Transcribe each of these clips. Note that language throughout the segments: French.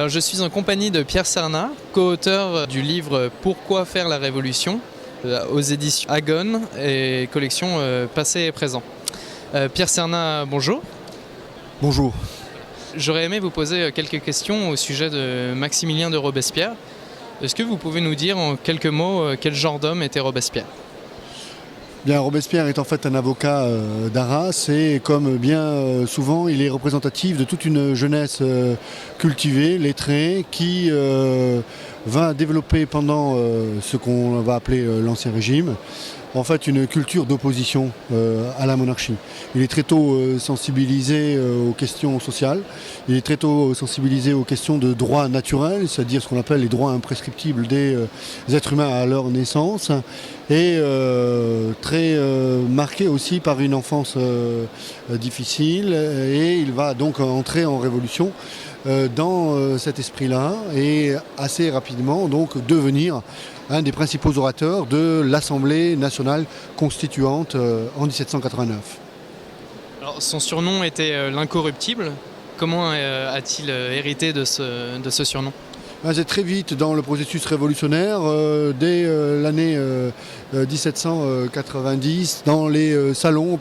Alors, je suis en compagnie de Pierre Cernat, co-auteur du livre Pourquoi faire la Révolution aux éditions Agone et collection Passé et Présent. Pierre Cernat, bonjour. Bonjour. J'aurais aimé vous poser quelques questions au sujet de Maximilien de Robespierre. Est-ce que vous pouvez nous dire en quelques mots quel genre d'homme était Robespierre ? Bien, Robespierre est en fait un avocat d'Arras et comme bien souvent, il est représentatif de toute une jeunesse cultivée, lettrée, qui va développer pendant ce qu'on va appeler l'Ancien Régime, en fait une culture d'opposition à la monarchie. Il est très tôt sensibilisé aux questions sociales, il est très tôt sensibilisé aux questions de droits naturels, c'est-à-dire ce qu'on appelle les droits imprescriptibles des êtres humains à leur naissance, et très marqué aussi par une enfance difficile, et il va donc entrer en révolution dans cet esprit-là et assez rapidement donc devenir un des principaux orateurs de l'Assemblée nationale constituante en 1789. Alors, son surnom était l'incorruptible. Comment a-t-il hérité de ce surnom ? C'est très vite dans le processus révolutionnaire, dès l'année 1790, dans les salons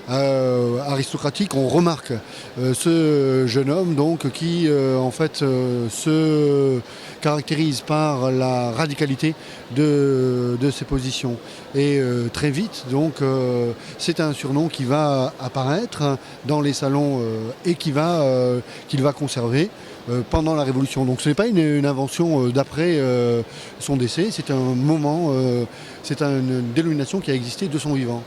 aristocratique, on remarque ce jeune homme donc, qui en fait se caractérise par la radicalité de ses positions. Et très vite, donc, c'est un surnom qui va apparaître dans les salons et qu'il va conserver pendant la Révolution. Donc ce n'est pas une invention d'après son décès, c'est un moment, c'est une dénomination qui a existé de son vivant.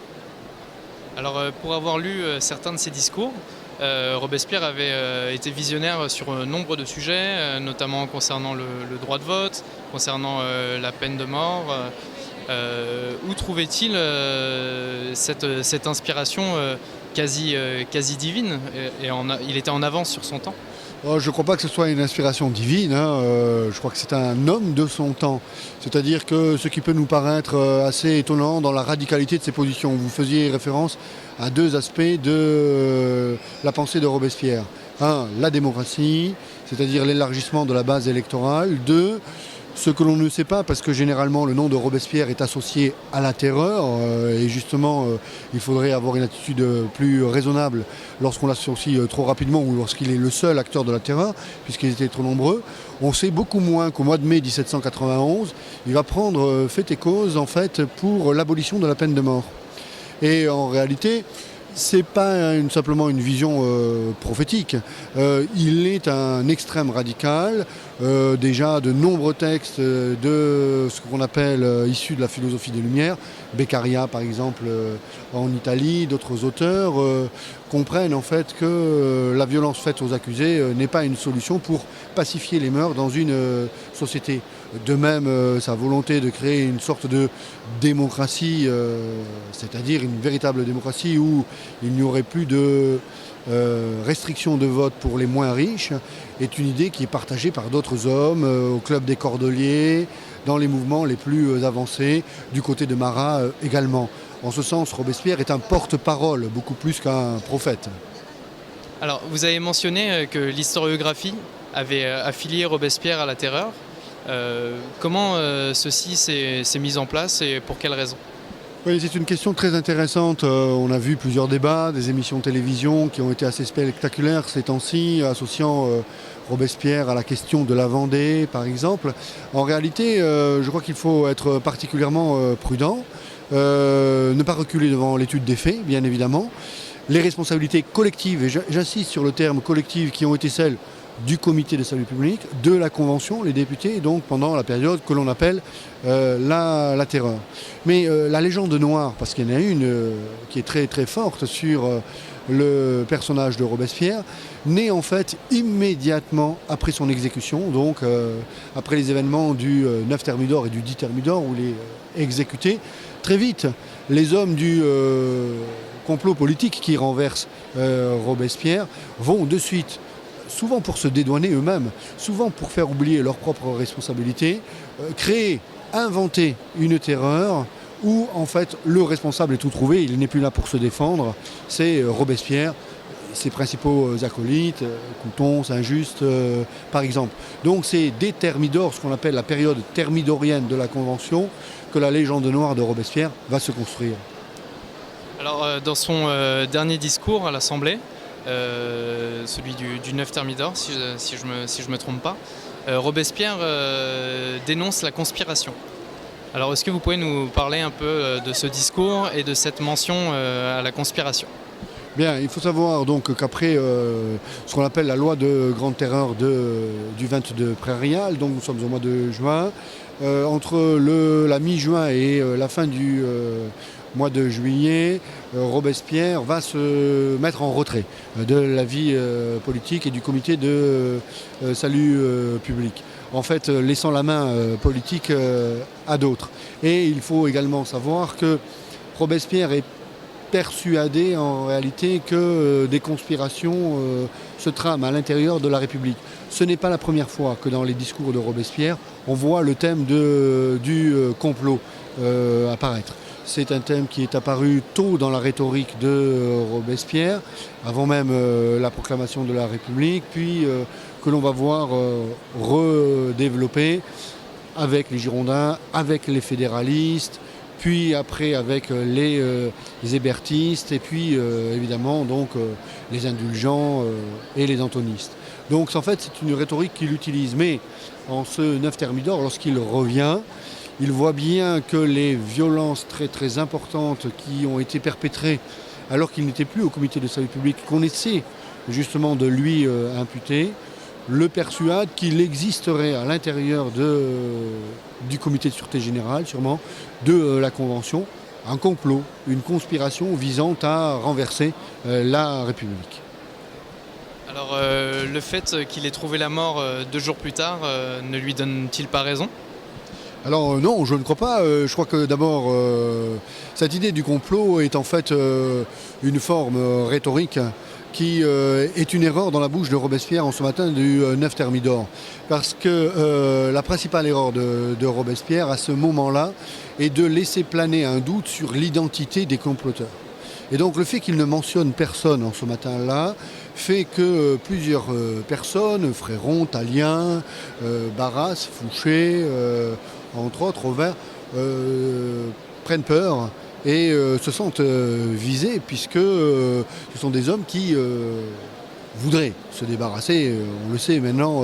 Alors, pour avoir lu certains de ses discours, Robespierre avait été visionnaire sur nombre de sujets, notamment concernant le droit de vote, concernant la peine de mort. Où trouvait-il cette inspiration quasi divine il était en avance sur son temps ? Je ne crois pas que ce soit une inspiration divine, je crois que c'est un homme de son temps. C'est-à-dire que ce qui peut nous paraître assez étonnant dans la radicalité de ses positions, vous faisiez référence à deux aspects de la pensée de Robespierre. Un, la démocratie, c'est-à-dire l'élargissement de la base électorale. Deux, ce que l'on ne sait pas, parce que généralement le nom de Robespierre est associé à la terreur, et justement il faudrait avoir une attitude plus raisonnable lorsqu'on l'associe trop rapidement ou lorsqu'il est le seul acteur de la terreur, puisqu'ils étaient trop nombreux. On sait beaucoup moins qu'au mois de mai 1791, il va prendre fait et cause en fait pour l'abolition de la peine de mort. Et en réalité, c'est pas simplement une vision prophétique. Il est un extrême radical. Déjà de nombreux textes de ce qu'on appelle issus de la philosophie des Lumières, Beccaria par exemple en Italie, d'autres auteurs comprennent en fait que la violence faite aux accusés n'est pas une solution pour pacifier les mœurs dans une société. De même, sa volonté de créer une sorte de démocratie, c'est-à-dire une véritable démocratie où il n'y aurait plus de restriction de vote pour les moins riches, est une idée qui est partagée par d'autres hommes au club des Cordeliers, dans les mouvements les plus avancés, du côté de Marat également. En ce sens, Robespierre est un porte-parole, beaucoup plus qu'un prophète. Alors, vous avez mentionné que l'historiographie avait affilié Robespierre à la terreur. Comment ceci s'est mis en place et pour quelles raisons ? Oui, c'est une question très intéressante. On a vu plusieurs débats, des émissions de télévision qui ont été assez spectaculaires ces temps-ci, associant Robespierre à la question de la Vendée, par exemple. En réalité, je crois qu'il faut être particulièrement prudent, ne pas reculer devant l'étude des faits, bien évidemment. Les responsabilités collectives, et j'insiste sur le terme collective, qui ont été celles du comité de salut public, de la Convention, les députés, donc pendant la période que l'on appelle la terreur. Mais la légende noire, parce qu'il y en a une qui est très très forte sur le personnage de Robespierre, naît en fait immédiatement après son exécution, donc après les événements du 9 Thermidor et du 10 Thermidor où il est exécuté. Très vite, les hommes du complot politique qui renverse Robespierre vont de suite, souvent pour se dédouaner eux-mêmes, souvent pour faire oublier leurs propres responsabilités, créer, inventer une terreur où en fait le responsable est tout trouvé, il n'est plus là pour se défendre, c'est Robespierre, ses principaux acolytes, Couthon, Saint-Just, par exemple. Donc c'est dès Thermidor, ce qu'on appelle la période thermidorienne de la Convention, que la légende noire de Robespierre va se construire. Alors, dans son dernier discours à l'Assemblée, celui du 9 Thermidor, si je me trompe pas, Robespierre dénonce la conspiration. Alors, est-ce que vous pouvez nous parler un peu de ce discours et de cette mention à la conspiration ? Bien, il faut savoir donc qu'après ce qu'on appelle la loi de grande terreur du 22 prairial, donc nous sommes au mois de juin, entre la mi-juin et la fin du mois de juillet, Robespierre va se mettre en retrait de la vie politique et du comité de salut public. En fait, laissant la main politique à d'autres. Et il faut également savoir que Robespierre est persuadé en réalité que des conspirations se trament à l'intérieur de la République. Ce n'est pas la première fois que dans les discours de Robespierre, on voit le thème du complot apparaître. C'est un thème qui est apparu tôt dans la rhétorique de Robespierre, avant même la proclamation de la République, puis que l'on va voir redévelopper avec les Girondins, avec les fédéralistes, puis après avec les hébertistes, et puis évidemment donc, les indulgents et les antonistes. Donc en fait c'est une rhétorique qu'il utilise, mais en ce 9 Thermidor, lorsqu'il revient, il voit bien que les violences très très importantes qui ont été perpétrées alors qu'il n'était plus au comité de salut public, qu'on essaie justement de lui imputer, le persuade qu'il existerait à l'intérieur du comité de sûreté générale, sûrement, de la Convention, un complot, une conspiration visant à renverser la République. Alors, le fait qu'il ait trouvé la mort 2 jours plus tard ne lui donne-t-il pas raison ? Alors non, je ne crois pas. Je crois que d'abord, cette idée du complot est en fait une forme rhétorique qui est une erreur dans la bouche de Robespierre en ce matin du 9 Thermidor. Parce que la principale erreur de Robespierre à ce moment-là est de laisser planer un doute sur l'identité des comploteurs. Et donc le fait qu'il ne mentionne personne en ce matin-là fait que plusieurs personnes, Fréron, Tallien, Barras, Fouché, entre autres, Auvert, prennent peur et se sentent visés, puisque ce sont des hommes qui voudraient se débarrasser, on le sait maintenant,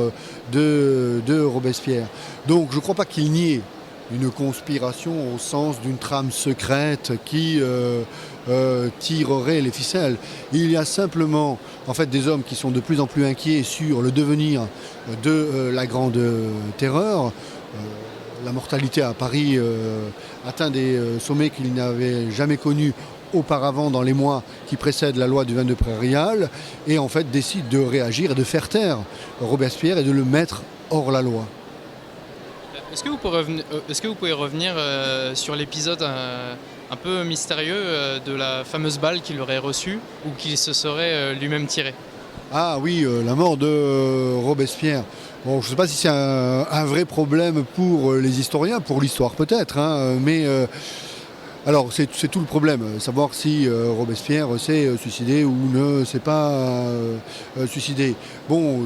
de Robespierre. Donc je ne crois pas qu'il n'y ait une conspiration au sens d'une trame secrète qui tirerait les ficelles. Il y a simplement en fait, des hommes qui sont de plus en plus inquiets sur le devenir de la Grande Terreur. La mortalité à Paris atteint des sommets qu'il n'avait jamais connus auparavant dans les mois qui précèdent la loi du 22 prairial, et en fait décide de réagir et de faire taire Robespierre et de le mettre hors la loi. Est-ce que vous pouvez revenir sur l'épisode un peu mystérieux de la fameuse balle qu'il aurait reçue ou qu'il se serait lui-même tiré ? Ah oui, la mort de Robespierre. Bon, je ne sais pas si c'est un vrai problème pour les historiens, pour l'histoire peut-être, hein, mais alors c'est tout le problème, savoir si Robespierre s'est suicidé ou ne s'est pas suicidé. Bon,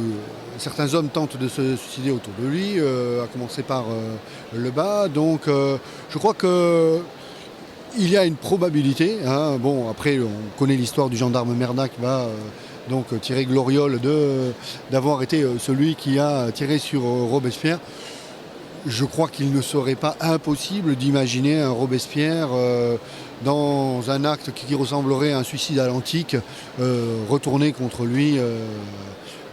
certains hommes tentent de se suicider autour de lui, à commencer par le bas, donc je crois que il y a une probabilité, hein. Bon, après on connaît l'histoire du gendarme Merda qui va donc tirer gloriole d'avoir été celui qui a tiré sur Robespierre. Je crois qu'il ne serait pas impossible d'imaginer un Robespierre dans un acte qui ressemblerait à un suicide à l'antique, retourner contre lui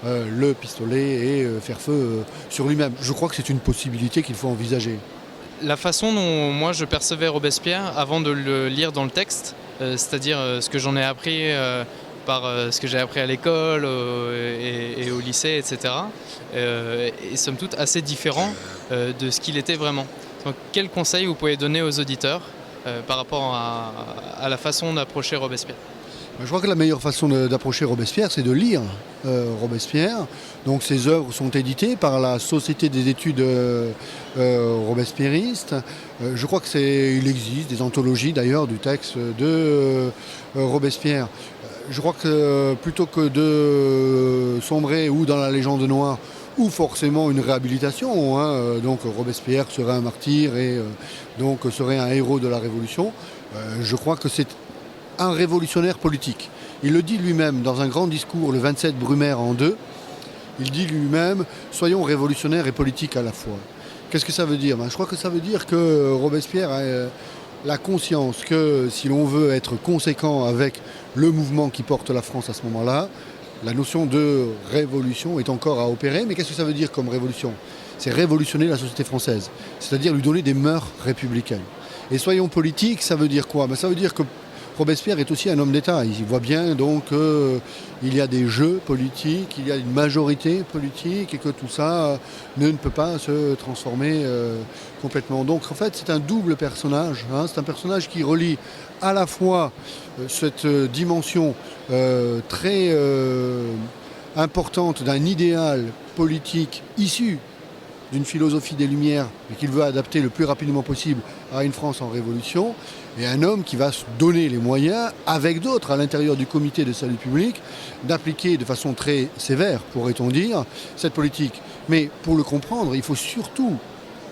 le pistolet et faire feu sur lui-même. Je crois que c'est une possibilité qu'il faut envisager. La façon dont moi je percevais Robespierre avant de le lire dans le texte, c'est-à-dire ce que j'en ai appris par ce que j'ai appris à l'école et au lycée, etc. Et somme toute assez différent de ce qu'il était vraiment. Donc, quel conseil vous pouvez donner aux auditeurs par rapport à la façon d'approcher Robespierre ? Je crois que la meilleure façon d'approcher Robespierre, c'est de lire Robespierre. Donc ses œuvres sont éditées par la Société des études robespierristes. Je crois qu'il existe des anthologies d'ailleurs du texte de Robespierre. Je crois que plutôt que de sombrer ou dans la légende noire ou forcément une réhabilitation, hein, donc Robespierre serait un martyr et donc serait un héros de la Révolution, je crois que c'est un révolutionnaire politique. Il le dit lui-même dans un grand discours le 27 Brumaire en 2. Il dit lui-même « Soyons révolutionnaires et politiques à la fois ». Qu'est-ce que ça veut dire? Je crois que ça veut dire que Robespierre a la conscience que si l'on veut être conséquent avec le mouvement qui porte la France à ce moment-là, la notion de révolution est encore à opérer. Mais qu'est-ce que ça veut dire comme révolution? C'est révolutionner la société française, c'est-à-dire lui donner des mœurs républicaines. Et soyons politiques, ça veut dire quoi? Ça veut dire que Robespierre est aussi un homme d'État. Il voit bien donc qu'il y a des jeux politiques, il y a une majorité politique et que tout ça ne peut pas se transformer complètement. Donc en fait c'est un double personnage. C'est un personnage qui relie à la fois cette dimension très importante d'un idéal politique issu d'une philosophie des Lumières, mais qu'il veut adapter le plus rapidement possible à une France en révolution, et un homme qui va se donner les moyens, avec d'autres à l'intérieur du comité de salut public, d'appliquer de façon très sévère, pourrait-on dire, cette politique. Mais pour le comprendre, il faut surtout,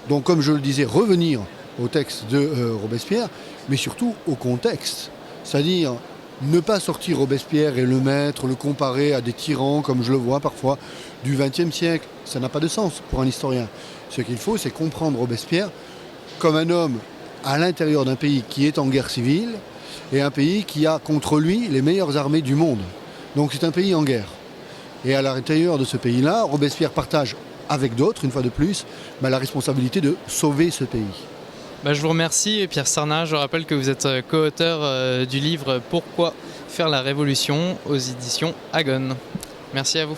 donc comme je le disais, revenir au texte de Robespierre, mais surtout au contexte. C'est-à-dire ne pas sortir Robespierre et le mettre, le comparer à des tyrans, comme je le vois parfois, du XXe siècle. Ça n'a pas de sens pour un historien. Ce qu'il faut, c'est comprendre Robespierre comme un homme à l'intérieur d'un pays qui est en guerre civile et un pays qui a contre lui les meilleures armées du monde. Donc c'est un pays en guerre. Et à l'intérieur de ce pays-là, Robespierre partage avec d'autres, une fois de plus, la responsabilité de sauver ce pays. Je vous remercie, Pierre Sarnat. Je rappelle que vous êtes co-auteur du livre « Pourquoi faire la Révolution » aux éditions Agone. Merci à vous.